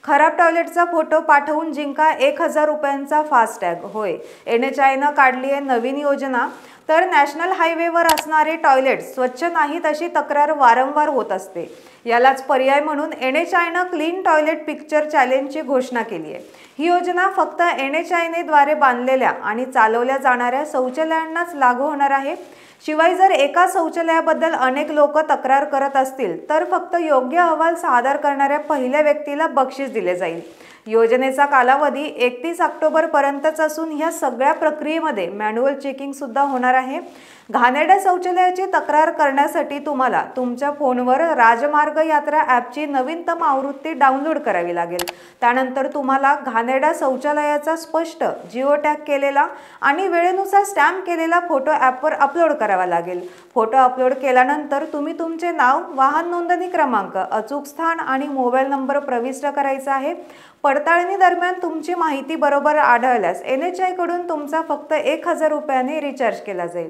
खराब टॉयलेटचा फोटो पाठवून जिंका 1000 रुपयांचा फास्टॅग। होय, NHIनं काढली आहे नवीन योजना। तर नॅशनल हायवेवर असणारे टॉयलेट स्वच्छ नाहीत अशी तक्रार वारंवार होत असते। यालाच पर्याय म्हणून NHIनं क्लीन टॉयलेट पिक्चर चॅलेंजची घोषणा केली आहे। ही योजना फक्त NHIने द्वारे बांधलेल्या आणि चालवल्या जाणाऱ्या शौचालयांनाच लागू होणार आहे। शिवाय जर एका शौचालयाबद्दल अनेक लोक तक्रार करत असतील तर फक्त योग्य अहवाल सादर करणाऱ्या पहिल्या व्यक्तीला बक्षीस दिले जाईल। योजनेचा कालावधी 31 ऑक्टोबर पर्यंतच असून ह्या सगळ्या प्रक्रियेमध्ये मॅन्युअल चेकिंग सुद्धा होणार आहे। घाणेरड्या शौचालयाची तक्रार करण्यासाठी तुम्हाला तुमच्या फोनवर राजमार्ग यात्रा ॲपची नवीनतम आवृत्ती डाउनलोड करावी लागेल। त्यानंतर तुम्हाला घाणेरड्या शौचालयाचा स्पष्ट जिओ टॅग केलेला आणि वेळेनुसार स्टॅम्प केलेला फोटो ॲपवर अपलोड करावा लागेल। फोटो अपलोड केल्यानंतर तुम्ही तुमचे नाव, वाहन नोंदणी क्रमांक, अचूक स्थान आणि मोबाईल नंबर प्रविष्ट करायचा आहे। पडताळणी दरम्यान तुमची माहिती बरोबर आढळल्यास NHI कडून तुमचा फक्त 1000 रुपयांनी रिचार्ज केला जाईल।